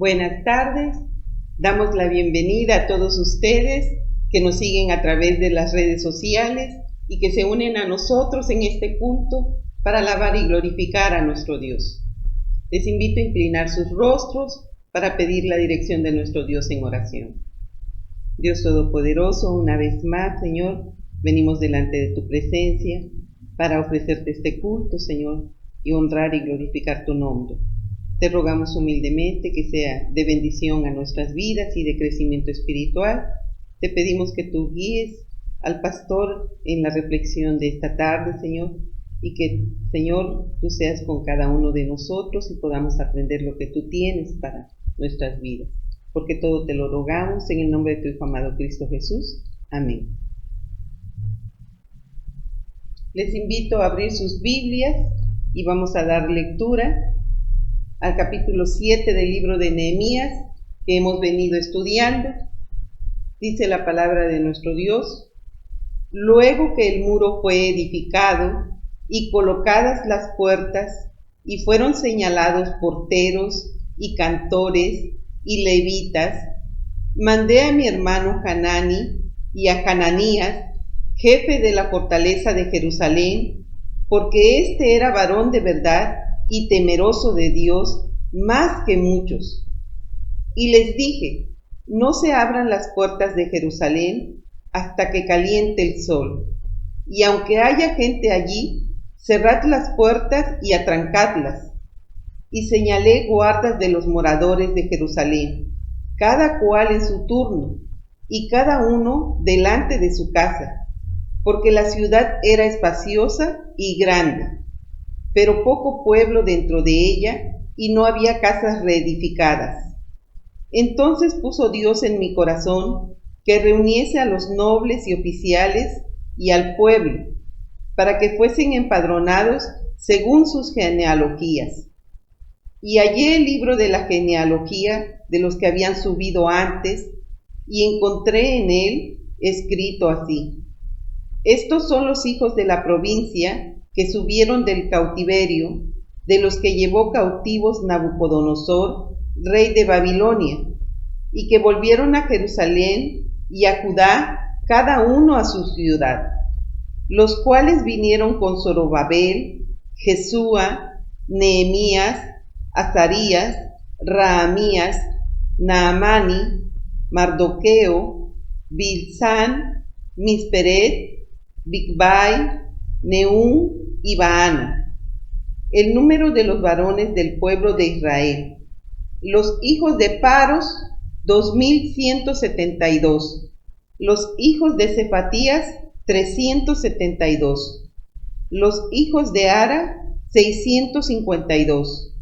Buenas tardes, damos la bienvenida a todos ustedes que nos siguen a través de las redes sociales y que se unen a nosotros en este culto para alabar y glorificar a nuestro Dios. Les invito a inclinar sus rostros para pedir la dirección de nuestro Dios en oración. Dios Todopoderoso, una vez más, Señor, venimos delante de tu presencia para ofrecerte este culto, Señor, y honrar y glorificar tu nombre. Te rogamos humildemente que sea de bendición a nuestras vidas y de crecimiento espiritual. Te pedimos que tú guíes al pastor en la reflexión de esta tarde, Señor, y que, Señor, tú seas con cada uno de nosotros y podamos aprender lo que tú tienes para nuestras vidas. Porque todo te lo rogamos en el nombre de tu Hijo amado Cristo Jesús. Amén. Les invito a abrir sus Biblias y vamos a dar lectura al capítulo 7 del libro de Nehemías que hemos venido estudiando. Dice la palabra de nuestro Dios: luego que el muro fue edificado y colocadas las puertas y fueron señalados porteros y cantores y levitas, mandé a mi hermano Hanani y a Hananías, jefe de la fortaleza de Jerusalén, porque éste era varón de verdad y temeroso de Dios más que muchos. Y les dije: no se abran las puertas de Jerusalén hasta que caliente el sol, y aunque haya gente allí, cerrad las puertas y atrancadlas. Y señalé guardas de los moradores de Jerusalén, cada cual en su turno, y cada uno delante de su casa, porque la ciudad era espaciosa y grande, pero poco pueblo dentro de ella, y no había casas reedificadas. Entonces puso Dios en mi corazón que reuniese a los nobles y oficiales y al pueblo, para que fuesen empadronados según sus genealogías. Y hallé el libro de la genealogía de los que habían subido antes, y encontré en él escrito así: estos son los hijos de la provincia que subieron del cautiverio, de los que llevó cautivos Nabucodonosor, rey de Babilonia, y que volvieron a Jerusalén y a Judá, cada uno a su ciudad, los cuales vinieron con Zorobabel, Jesúa, Nehemías, Azarías, Raamías, Naamani, Mardoqueo, Bilsán, Misperet, Bigvai, Nehum y Baana. El número de los varones del pueblo de Israel, los hijos de Paros, 2172, los hijos de Cefatías, 372, los hijos de Ara, 652,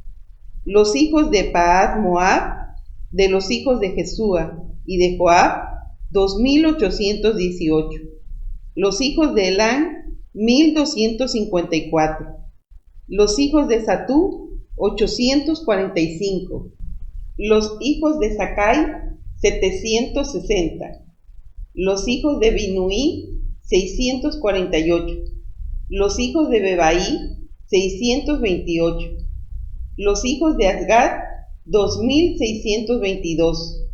los hijos de Pahat Moab, de los hijos de Jesúa y de Joab, 2818, los hijos de Elán, 1254, los hijos de Zatú, 845, los hijos de Sakai, 760, los hijos de Binuí, 648, los hijos de Bebaí, 628, los hijos de Asgad, 2622,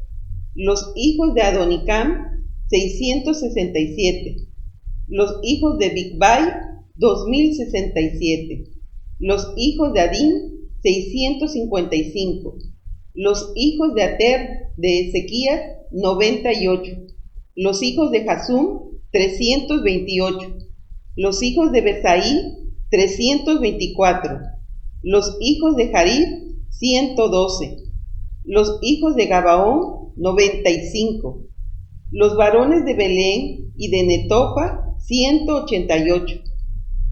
los hijos de Adonicam, 667, los hijos de Bigvai, 2067, los hijos de Adín, 655, los hijos de Ater de Ezequías, 98, los hijos de Jasum, 328, los hijos de Besaí, 324, los hijos de Jarib, 112, los hijos de Gabaón, 95, los varones de Belén y de Netofa, 188,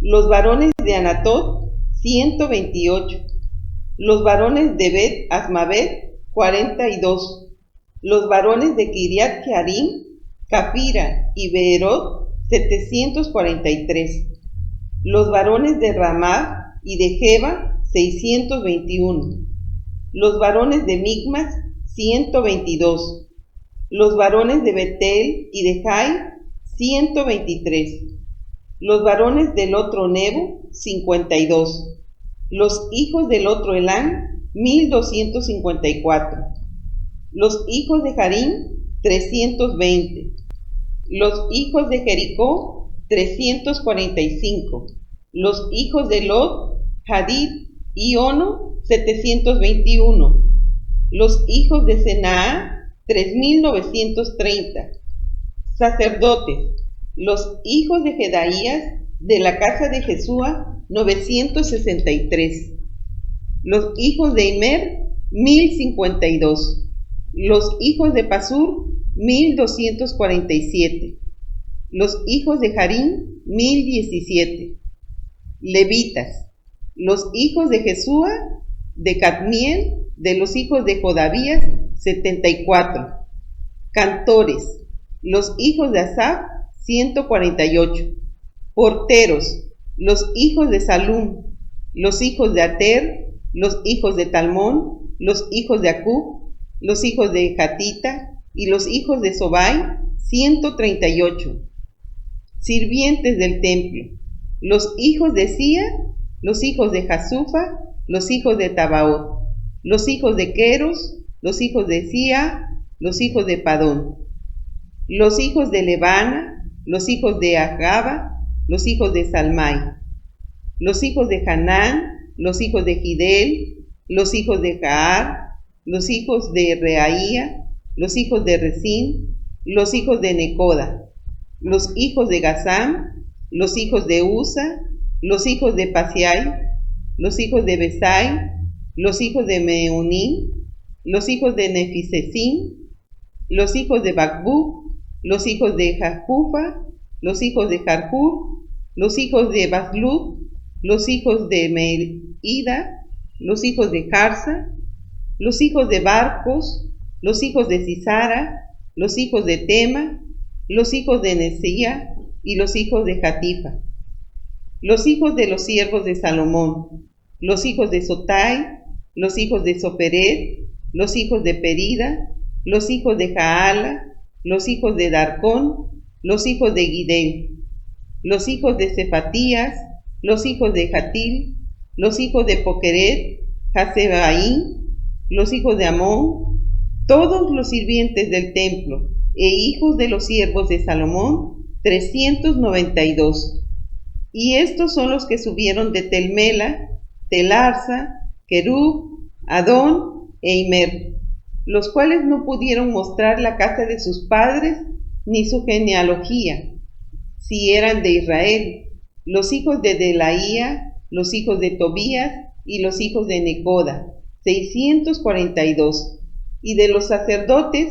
los varones de Anatot, 128, los varones de Bet Asmavet, 42, los varones de Kiriat Jearim, Cafira y Beerot, 743, los varones de Ramá y de Jeba, 621, los varones de Micmas, 122, los varones de Betel y de Jai, 123, los varones del otro Nebo, 52, los hijos del otro Elán, 1254, Los hijos de Harim, 320. Los hijos de Jericó, 345. Los hijos de Lot, Hadid y Ono, 721. Los hijos de Senaa, 3930. Sacerdotes, los hijos de Jedaías, de la casa de Jesúa, 963. Los hijos de Immer, 1052. Los hijos de Pasur, 1247. Los hijos de Harim, 1017. Levitas, los hijos de Jesúa, de Cadmiel, de los hijos de Jodavías, 74. Cantores, los hijos de Asaf, 148. Porteros, los hijos de Salum, los hijos de Ater, los hijos de Talmón, los hijos de Acub, los hijos de Hatita y los hijos de Sobai, 138. Sirvientes del templo, los hijos de Sia, los hijos de Jasufa, los hijos de Tabaot, los hijos de Queros, los hijos de Sia, los hijos de Padón, los hijos de Lebana, los hijos de Agaba, los hijos de Salmai, los hijos de Hanán, los hijos de Gidel, los hijos de Jaar, los hijos de Reaía, los hijos de Resín, los hijos de Necoda, los hijos de Gazam, los hijos de Usa, los hijos de Pasiai, los hijos de Besai, los hijos de Meunín, los hijos de Nefisesín, los hijos de Bacbú, los hijos de Jacufa, los hijos de Jarjur, los hijos de Baslut, los hijos de Merida, los hijos de Jarsa, los hijos de Barcos, los hijos de Sisara, los hijos de Tema, los hijos de Nesía y los hijos de Jatifa, los hijos de los siervos de Salomón, los hijos de Sotai, los hijos de Soferet, los hijos de Perida, los hijos de Jaala, los hijos de Darcón, los hijos de Gidel, los hijos de Cefatías, los hijos de Jatil, los hijos de Poqueret, Hasebaín, los hijos de Amón, todos los sirvientes del templo, e hijos de los siervos de Salomón, 392. Y estos son los que subieron de Telmela, Telarsa, Querub, Adón e Imer, los cuales no pudieron mostrar la casa de sus padres ni su genealogía, si eran de Israel, los hijos de Delaía, los hijos de Tobías y los hijos de Necoda, 642. Y de los sacerdotes,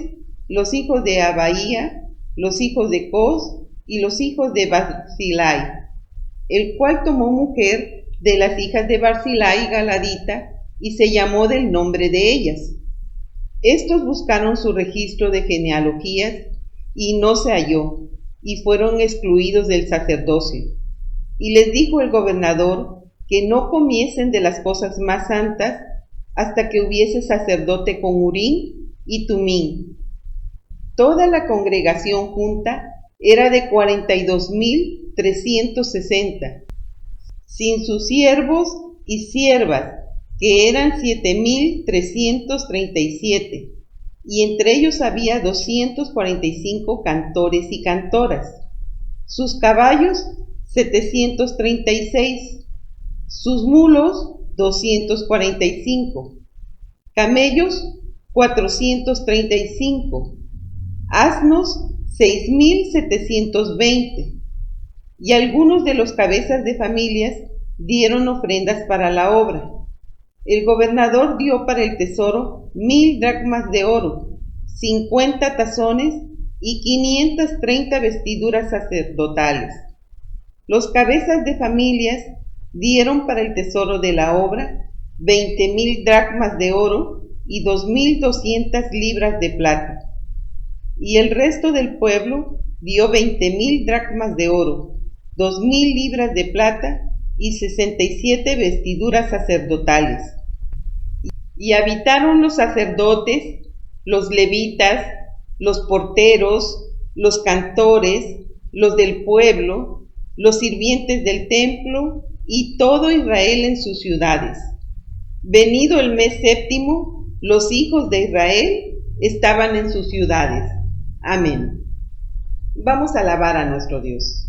los hijos de Abaía, los hijos de Cos y los hijos de Barzilai, el cual tomó mujer de las hijas de Barzilai Galadita y se llamó del nombre de ellas. Estos buscaron su registro de genealogías y no se halló, y fueron excluidos del sacerdocio. Y les dijo el gobernador que no comiesen de las cosas más santas hasta que hubiese sacerdote con Urim y Tumim. Toda la congregación junta era de 42,360, sin sus siervos y siervas, que eran 7,337, y entre ellos había 245 cantores y cantoras. Sus caballos, 736, sus mulos, 245, camellos, 435, asnos, 6,720, y algunos de los cabezas de familias dieron ofrendas para la obra. El gobernador dio para el tesoro 1,000 dracmas de oro, 50 tazones y 530 vestiduras sacerdotales. Los cabezas de familias dieron para el tesoro de la obra 20,000 dracmas de oro y 2,200 libras de plata. Y el resto del pueblo dio 20,000 dracmas de oro, 2,000 libras de plata y 67 vestiduras sacerdotales. Y habitaron los sacerdotes, los levitas, los porteros, los cantores, los del pueblo, los sirvientes del templo y todo Israel en sus ciudades. Venido el mes séptimo, los hijos de Israel estaban en sus ciudades. Amén. Vamos a alabar a nuestro Dios.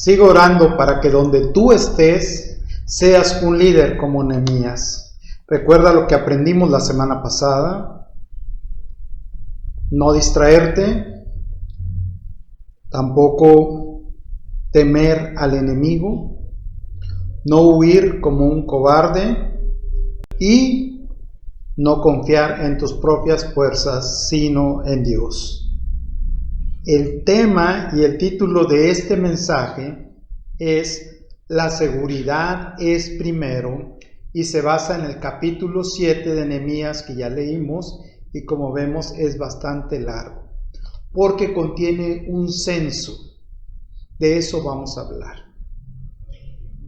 Sigo orando para que donde tú estés seas un líder como Nehemías. Recuerda lo que aprendimos la semana pasada. No distraerte, tampoco temer al enemigo, no huir como un cobarde y no confiar en tus propias fuerzas, sino en Dios. El tema y el título de este mensaje es la seguridad es primero, y se basa en el capítulo 7 de Nehemías que ya leímos, y como vemos es bastante largo, porque contiene un censo. De eso vamos a hablar.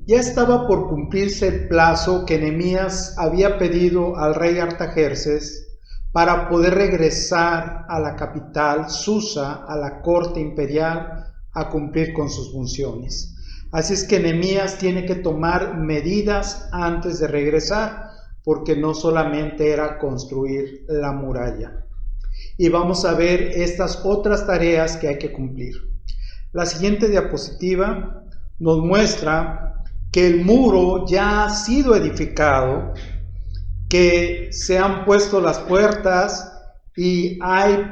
Ya estaba por cumplirse el plazo que Nehemías había pedido al rey Artajerjes para poder regresar a la capital, Susa, a la corte imperial, a cumplir con sus funciones. Así es que Nehemías tiene que tomar medidas antes de regresar, porque no solamente era construir la muralla. Y vamos a ver estas otras tareas que hay que cumplir. La siguiente diapositiva nos muestra que el muro ya ha sido edificado, que se han puesto las puertas y hay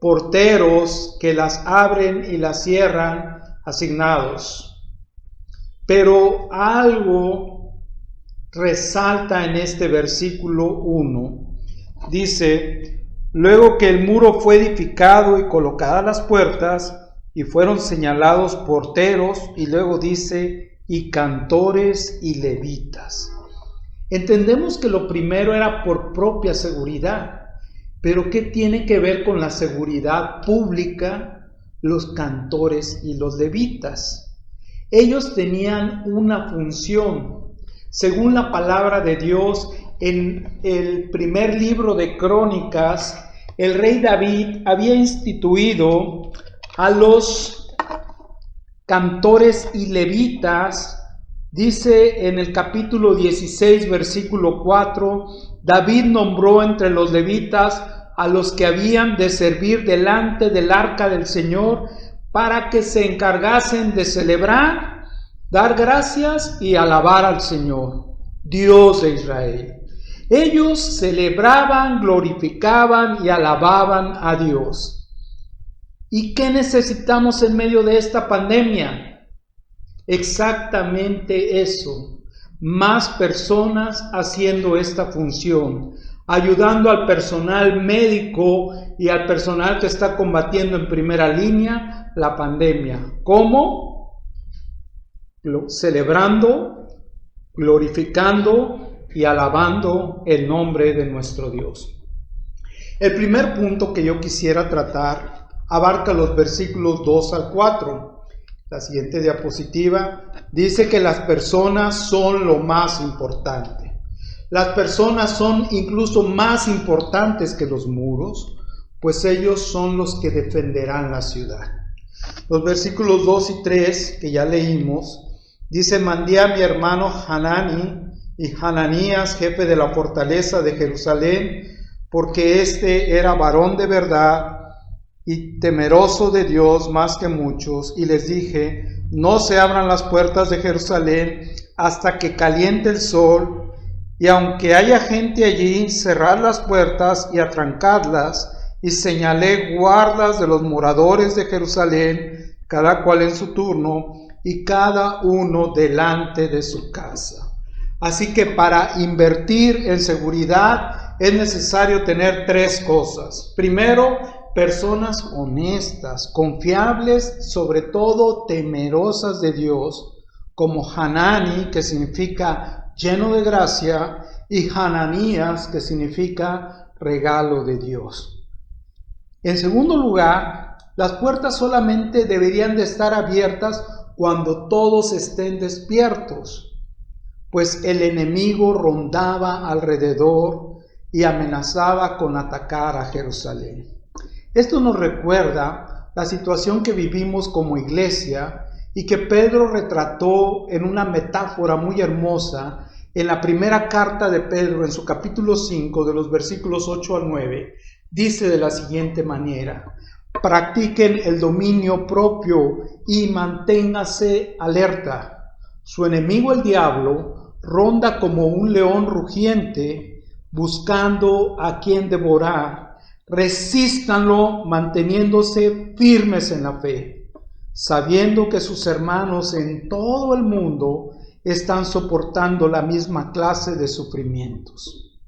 porteros que las abren y las cierran asignados. Pero algo resalta en este versículo 1. Dice: luego que el muro fue edificado y colocadas las puertas y fueron señalados porteros, y luego dice: y cantores y levitas. Entendemos que lo primero era por propia seguridad, pero ¿qué tiene que ver con la seguridad pública los cantores y los levitas? Ellos tenían una función. Según la palabra de Dios, en el primer libro de Crónicas, el rey David había instituido a los cantores y levitas. Dice en el capítulo 16, versículo 4, David nombró entre los levitas a los que habían de servir delante del arca del Señor para que se encargasen de celebrar, dar gracias y alabar al Señor, Dios de Israel. Ellos celebraban, glorificaban y alababan a Dios. ¿Y qué necesitamos en medio de esta pandemia? Exactamente eso, más personas haciendo esta función, ayudando al personal médico y al personal que está combatiendo en primera línea la pandemia. ¿Cómo? Celebrando, glorificando y alabando el nombre de nuestro Dios. El primer punto que yo quisiera tratar abarca los versículos 2 al 4. La siguiente diapositiva dice que las personas son lo más importante. Las personas son incluso más importantes que los muros, pues ellos son los que defenderán la ciudad. Los versículos 2 y 3 que ya leímos, dice: mandé a mi hermano Hanani y Hananías, jefe de la fortaleza de Jerusalén, porque este era varón de verdad y temeroso de Dios más que muchos, y les dije: no se abran las puertas de Jerusalén hasta que caliente el sol, y aunque haya gente allí, cerrad las puertas y atrancadlas, y señalé guardas de los moradores de Jerusalén, cada cual en su turno, y cada uno delante de su casa. Así que para invertir en seguridad es necesario tener tres cosas. Primero, personas honestas, confiables, sobre todo temerosas de Dios, como Hanani, que significa lleno de gracia, y Hananías, que significa regalo de Dios. En segundo lugar, las puertas solamente deberían de estar abiertas cuando todos estén despiertos, pues el enemigo rondaba alrededor y amenazaba con atacar a Jerusalén. Esto nos recuerda la situación que vivimos como iglesia y que Pedro retrató en una metáfora muy hermosa en la primera carta de Pedro, en su capítulo 5, de los versículos 8 al 9. Dice de la siguiente manera: practiquen el dominio propio y manténgase alerta. Su enemigo el diablo ronda como un león rugiente buscando a quien devorar. Resístanlo manteniéndose firmes en la fe, sabiendo que sus hermanos en todo el mundo están soportando la misma clase de sufrimientos.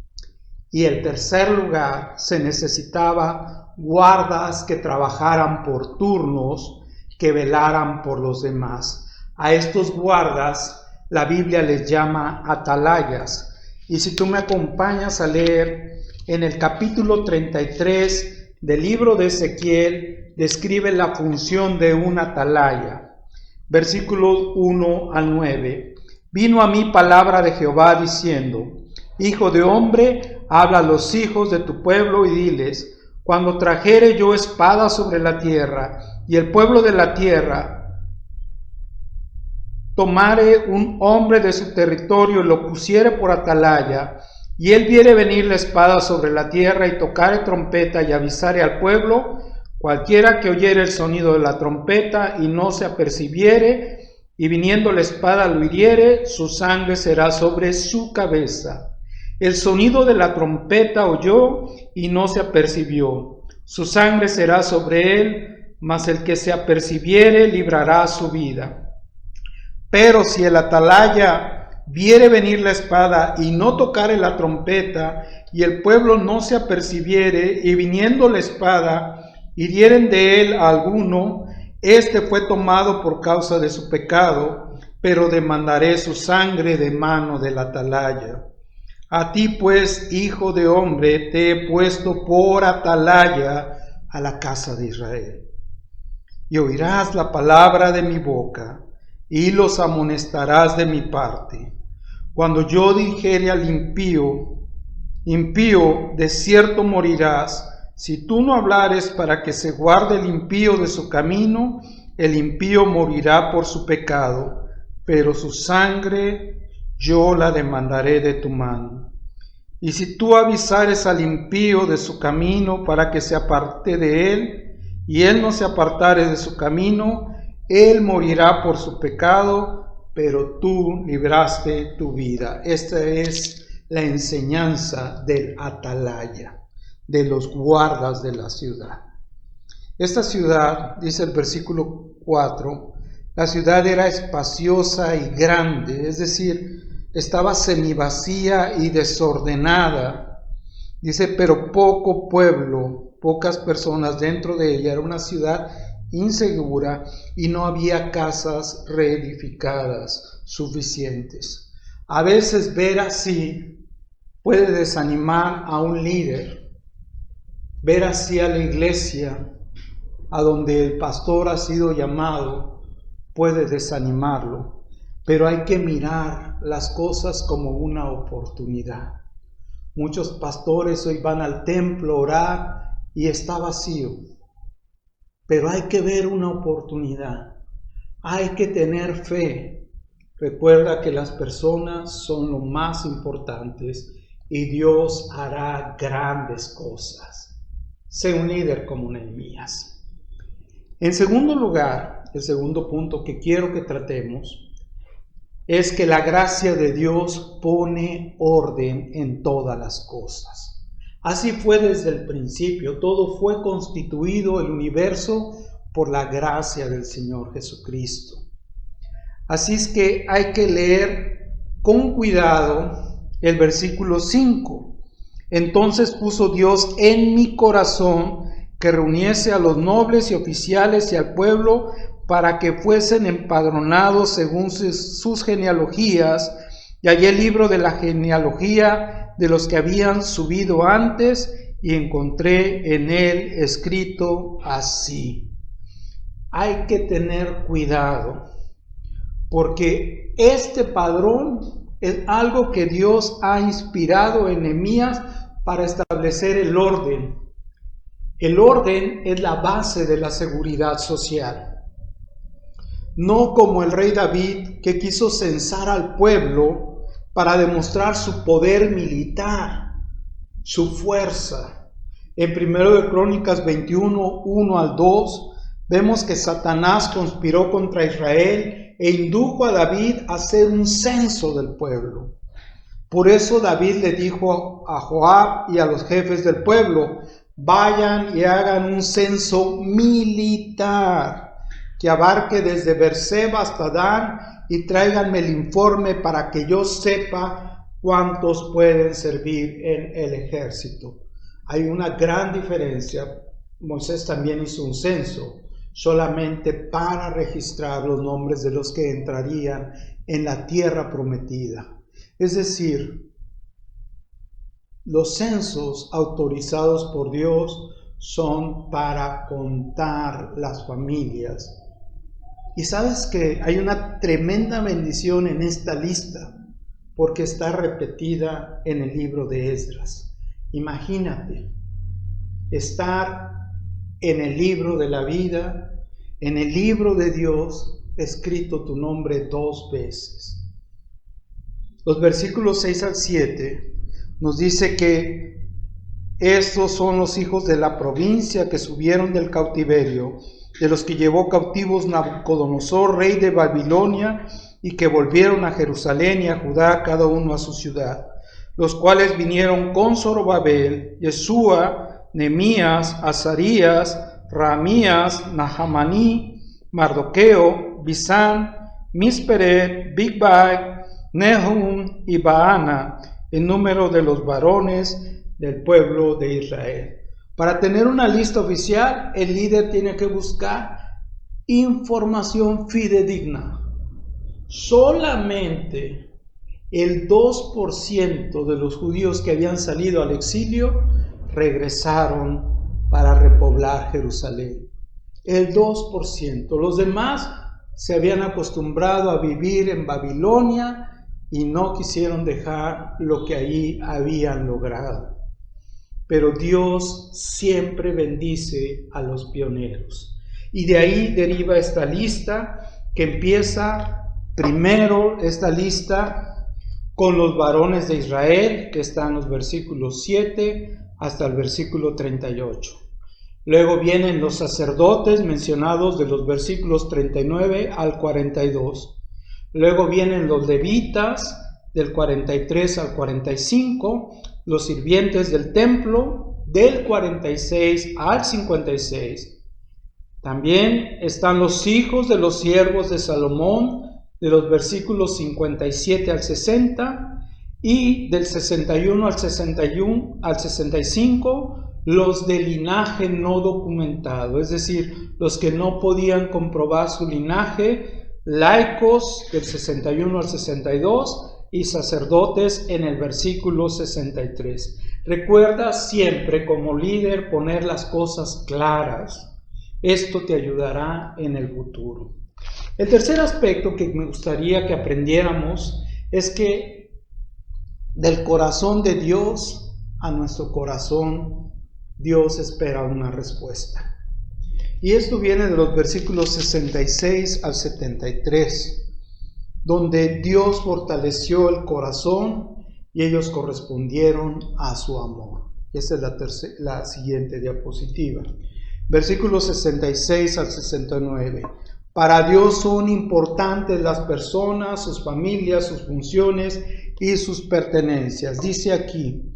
Y en tercer lugar, se necesitaba guardas que trabajaran por turnos, que velaran por los demás. A estos guardas la Biblia les llama atalayas. Y si tú me acompañas a leer en el capítulo 33 del libro de Ezequiel, describe la función de un atalaya. Versículos 1 al 9. Vino a mí palabra de Jehová diciendo: Hijo de hombre, habla a los hijos de tu pueblo y diles: cuando trajere yo espada sobre la tierra, y el pueblo de la tierra tomare un hombre de su territorio y lo pusiere por atalaya, y él viere venir la espada sobre la tierra y tocare trompeta y avisare al pueblo, cualquiera que oyere el sonido de la trompeta y no se apercibiere, y viniendo la espada lo hiriere, su sangre será sobre su cabeza. El sonido de la trompeta oyó y no se apercibió. Su sangre será sobre él, mas el que se apercibiere librará su vida. Pero si el atalaya viere venir la espada y no tocare la trompeta, y el pueblo no se apercibiere, y viniendo la espada hirieren de él a alguno, este fue tomado por causa de su pecado, pero demandaré su sangre de mano del atalaya. A ti pues, hijo de hombre, te he puesto por atalaya a la casa de Israel. Y oirás la palabra de mi boca, y los amonestarás de mi parte. Cuando yo dijere al impío, impío, de cierto morirás, si tú no hablares para que se guarde el impío de su camino, el impío morirá por su pecado, pero su sangre yo la demandaré de tu mano. Y si tú avisares al impío de su camino para que se aparte de él, y él no se apartare de su camino, él morirá por su pecado, pero tú libraste tu vida. Esta es la enseñanza del atalaya, de los guardas de la ciudad. Esta ciudad, dice el versículo 4, la ciudad era espaciosa y grande, es decir, estaba semivacía y desordenada. Dice, pero poco pueblo, pocas personas dentro de ella. Era una ciudad insegura y no había casas reedificadas suficientes. A veces ver así puede desanimar a un líder. Ver así a la iglesia, a donde el pastor ha sido llamado, puede desanimarlo. Pero hay que mirar las cosas como una oportunidad. Muchos pastores hoy van al templo a orar y está vacío. Pero hay que ver una oportunidad. Hay que tener fe. Recuerda que las personas son lo más importantes y Dios hará grandes cosas. Sé un líder como Nehemías. En segundo lugar, el segundo punto que quiero que tratemos es que la gracia de Dios pone orden en todas las cosas. Así fue desde el principio. Todo fue constituido, el universo, por la gracia del Señor Jesucristo. Así es que hay que leer con cuidado el versículo 5. Entonces puso Dios en mi corazón que reuniese a los nobles y oficiales y al pueblo para que fuesen empadronados según sus genealogías, y hallé el libro de la genealogía de los que habían subido antes, y encontré en él escrito así. Hay que tener cuidado, porque este padrón es algo que Dios ha inspirado en Nehemías para establecer el orden. El orden es la base de la seguridad social. No como el rey David, que quiso censar al pueblo para demostrar su poder militar, su fuerza. En 1 de Crónicas 21, 1 al 2, vemos que Satanás conspiró contra Israel e indujo a David a hacer un censo del pueblo. Por eso David le dijo a Joab y a los jefes del pueblo: vayan y hagan un censo militar que abarque desde Beerseba hasta Dan, y tráiganme el informe para que yo sepa cuántos pueden servir en el ejército. Hay una gran diferencia. Moisés también hizo un censo. solamente para registrar los nombres de los que entrarían en la tierra prometida. Es decir, los censos autorizados por Dios son para contar las familias. Y sabes que hay una tremenda bendición en esta lista, porque está repetida en el libro de Esdras. Imagínate estar en el libro de la vida, en el libro de Dios, escrito tu nombre 2 veces. Los versículos 6 al 7 nos dice que estos son los hijos de la provincia que subieron del cautiverio, de los que llevó cautivos Nabucodonosor, rey de Babilonia, y que volvieron a Jerusalén y a Judá, cada uno a su ciudad, los cuales vinieron con Zorobabel, Yeshua, Nehemías, Azarías, Ramías, Nahamaní, Mardoqueo, Bisán, Misperet, Bigbai, Nehum y Baana, el número de los varones del pueblo de Israel. Para tener una lista oficial, el líder tiene que buscar información fidedigna. Solamente el 2% de los judíos que habían salido al exilio regresaron para repoblar Jerusalén. El 2%. Los demás se habían acostumbrado a vivir en Babilonia y no quisieron dejar lo que allí habían logrado. Pero Dios siempre bendice a los pioneros. Y de ahí deriva esta lista que empieza primero, esta lista con los varones de Israel, que está en los versículos 7 hasta el versículo 38. Luego vienen los sacerdotes mencionados de los versículos 39 al 42. Luego vienen los levitas del 43 al 45, los sirvientes del templo del 46 al 56. También están los hijos de los siervos de Salomón de los versículos 57 al 60 y del 61 al 65 los de linaje no documentado, es decir, los que no podían comprobar su linaje, laicos del 61 al 62 y sacerdotes en el versículo 63. Recuerda siempre como líder poner las cosas claras. Esto te ayudará en el futuro. El tercer aspecto que me gustaría que aprendiéramos es que del corazón de Dios a nuestro corazón, Dios espera una respuesta. Y esto viene de los versículos 66 al 73, donde Dios fortaleció el corazón y ellos correspondieron a su amor. Esta es la siguiente diapositiva. Versículos 66 al 69. Para Dios son importantes las personas, sus familias, sus funciones y sus pertenencias. Dice aquí,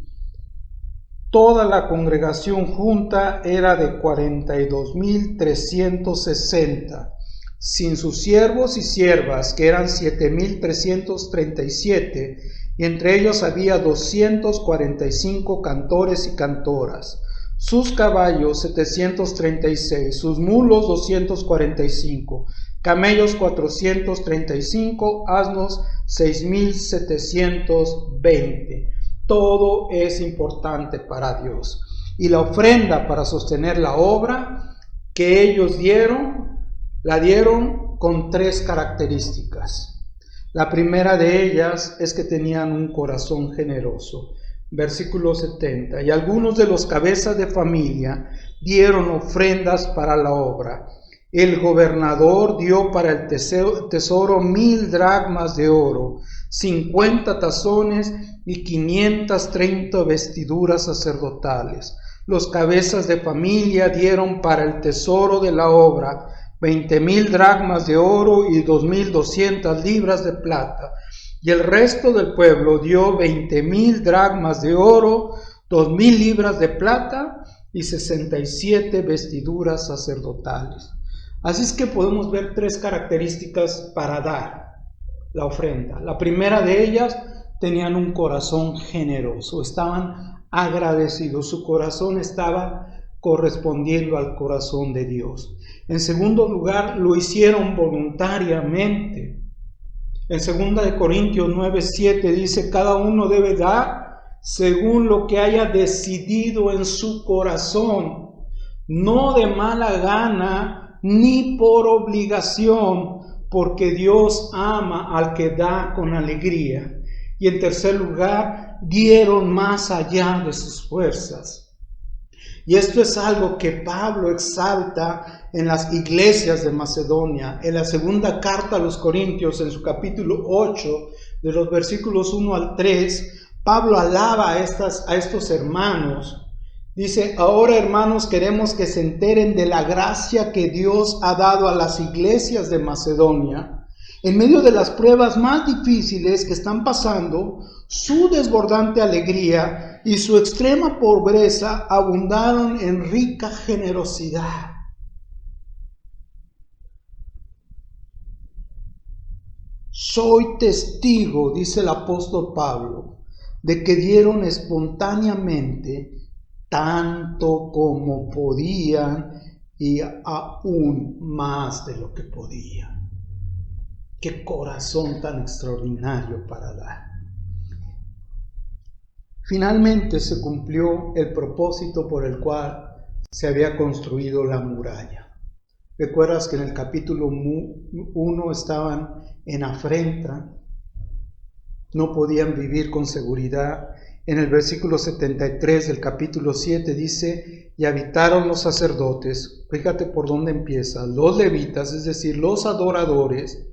toda la congregación junta era de 42,360, sin sus siervos y siervas, que eran 7,337, y entre ellos había 245 cantores y cantoras. Sus caballos 736, sus mulos 245, camellos 435, asnos 6,720. Todo es importante para Dios. Y la ofrenda para sostener la obra que ellos la dieron con 3 características. La primera de ellas es que tenían un corazón generoso. Versículo 70. Y algunos de los cabezas de familia dieron ofrendas para la obra. El gobernador dio para el tesoro 1,000 dracmas de oro, 50 tazones y 530 vestiduras sacerdotales. Los cabezas de familia dieron para el tesoro de la obra 20,000 dracmas de oro y 2,200 libras de plata. Y el resto del pueblo dio 20,000 dracmas de oro, 2,000 libras de plata y 67 vestiduras sacerdotales. Así es que podemos ver 3 características para dar la ofrenda. La primera de ellas, tenían un corazón generoso, estaban agradecidos, su corazón estaba correspondiendo al corazón de Dios. En segundo lugar, lo hicieron voluntariamente. En 2 Corintios 9:7 dice, cada uno debe dar según lo que haya decidido en su corazón, no de mala gana ni por obligación, porque Dios ama al que da con alegría. Y en tercer lugar, dieron más allá de sus fuerzas. Y esto es algo que Pablo exalta en las iglesias de Macedonia. En la segunda carta a los Corintios, en su capítulo 8, de los versículos 1 al 3, Pablo alaba a estos hermanos. Dice, ahora hermanos, queremos que se enteren de la gracia que Dios ha dado a las iglesias de Macedonia. En medio de las pruebas más difíciles que están pasando, su desbordante alegría y su extrema pobreza abundaron en rica generosidad. Soy testigo, dice el apóstol Pablo, de que dieron espontáneamente tanto como podían y aún más de lo que podían. Qué corazón tan extraordinario para dar. Finalmente se cumplió el propósito por el cual se había construido la muralla. ¿Recuerdas que en el capítulo 1 estaban en afrenta? No podían vivir con seguridad. En el versículo 73 del capítulo 7 dice, y habitaron los sacerdotes, fíjate por dónde empieza, los levitas, es decir, los adoradores,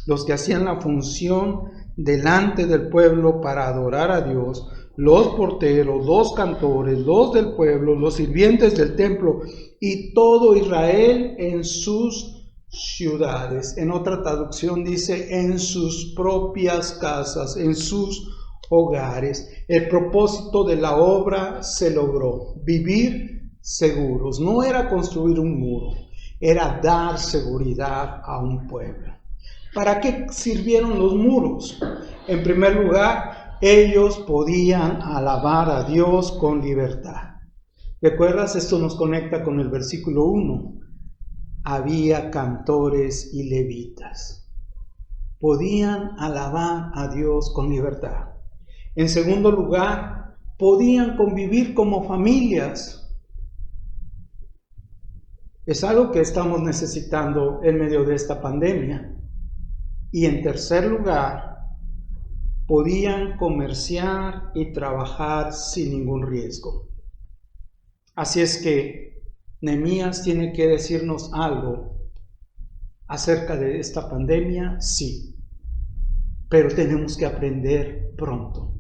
los que hacían la función delante del pueblo para adorar a Dios, los porteros, los cantores, los del pueblo, los sirvientes del templo y todo Israel en sus ciudades. En otra traducción dice en sus propias casas, en sus hogares. El propósito de la obra se logró, vivir seguros. No era construir un muro, era dar seguridad a un pueblo. ¿Para qué sirvieron los muros? En primer lugar, ellos podían alabar a Dios con libertad. ¿Recuerdas? Esto nos conecta con el versículo 1. Había cantores y levitas. Podían alabar a Dios con libertad. En segundo lugar, podían convivir como familias. Es algo que estamos necesitando en medio de esta pandemia. Y en tercer lugar, podían comerciar y trabajar sin ningún riesgo. Así es que Nehemías tiene que decirnos algo acerca de esta pandemia, sí, pero tenemos que aprender pronto.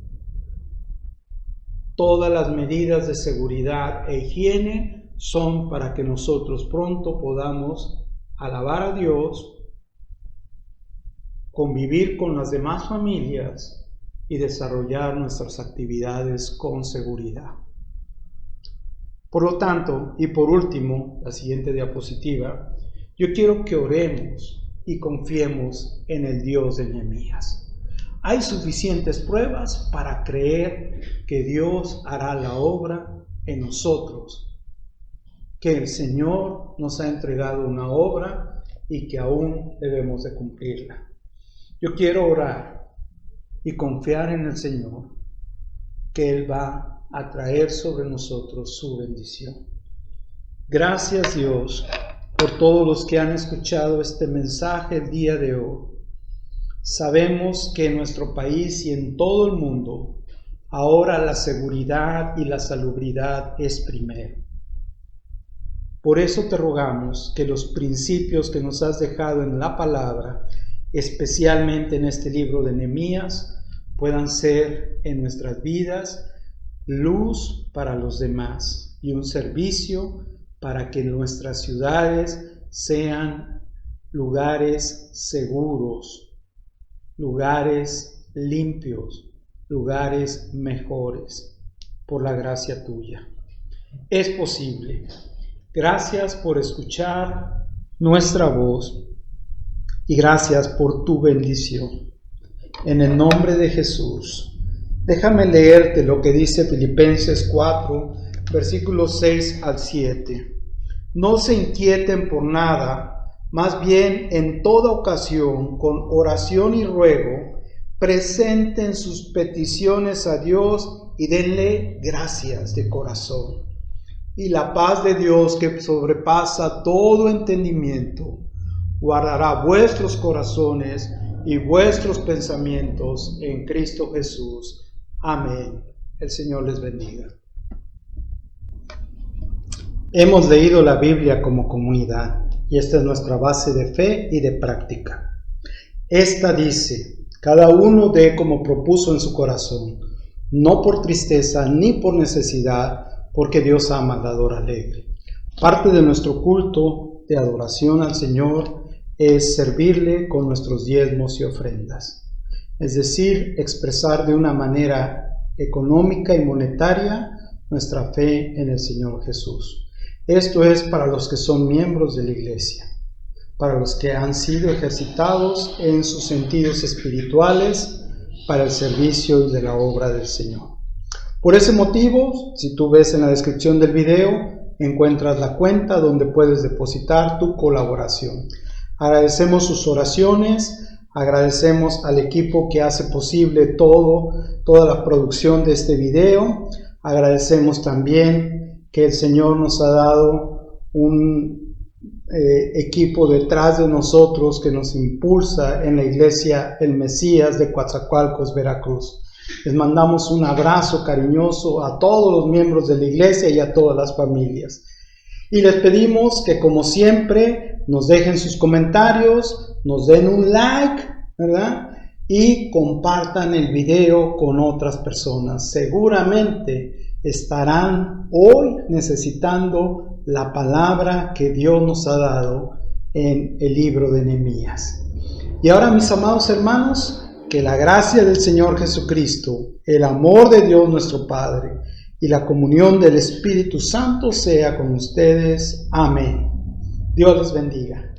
Todas las medidas de seguridad e higiene son para que nosotros pronto podamos alabar a Dios, convivir con las demás familias y desarrollar nuestras actividades con seguridad. Por lo tanto, y por último, la siguiente diapositiva, yo quiero que oremos y confiemos en el Dios de Nehemías. Hay suficientes pruebas para creer que Dios hará la obra en nosotros, que el Señor nos ha entregado una obra y que aún debemos de cumplirla. Yo quiero orar y confiar en el Señor, que Él va a traer sobre nosotros su bendición. Gracias, Dios, por todos los que han escuchado este mensaje el día de hoy. Sabemos que en nuestro país y en todo el mundo, ahora la seguridad y la salubridad es primero. Por eso te rogamos que los principios que nos has dejado en la palabra, especialmente en este libro de Nehemías, puedan ser en nuestras vidas luz para los demás y un servicio para que nuestras ciudades sean lugares seguros, lugares limpios, lugares mejores, por la gracia tuya. Es posible. Gracias por escuchar nuestra voz y gracias por tu bendición. En el nombre de Jesús, déjame leerte lo que dice Filipenses 4, versículos 6 al 7. No se inquieten por nada, más bien en toda ocasión, con oración y ruego, presenten sus peticiones a Dios y denle gracias de corazón. Y la paz de Dios, que sobrepasa todo entendimiento, guardará vuestros corazones y vuestros pensamientos en Cristo Jesús. Amén. El Señor les bendiga. Hemos leído la Biblia como comunidad y esta es nuestra base de fe y de práctica. Esta dice: cada uno dé como propuso en su corazón, no por tristeza ni por necesidad, porque Dios ama al dador alegre. Parte de nuestro culto de adoración al Señor es servirle con nuestros diezmos y ofrendas, es decir, expresar de una manera económica y monetaria nuestra fe en el Señor Jesús. Esto es para los que son miembros de la iglesia, para los que han sido ejercitados en sus sentidos espirituales para el servicio de la obra del Señor. Por ese motivo, si tú ves en la descripción del video, encuentras la cuenta donde puedes depositar tu colaboración. Agradecemos sus oraciones, agradecemos al equipo que hace posible toda la producción de este video. Agradecemos también que el Señor nos ha dado un equipo detrás de nosotros que nos impulsa en la iglesia El Mesías de Coatzacoalcos, Veracruz. Les mandamos un abrazo cariñoso a todos los miembros de la iglesia y a todas las familias. Y les pedimos que, como siempre, nos dejen sus comentarios, nos den un like, ¿verdad? Y compartan el video con otras personas. Seguramente estarán hoy necesitando la palabra que Dios nos ha dado en el libro de Nehemías. Y ahora, mis amados hermanos, que la gracia del Señor Jesucristo, el amor de Dios nuestro Padre y la comunión del Espíritu Santo sea con ustedes. Amén. Dios les bendiga.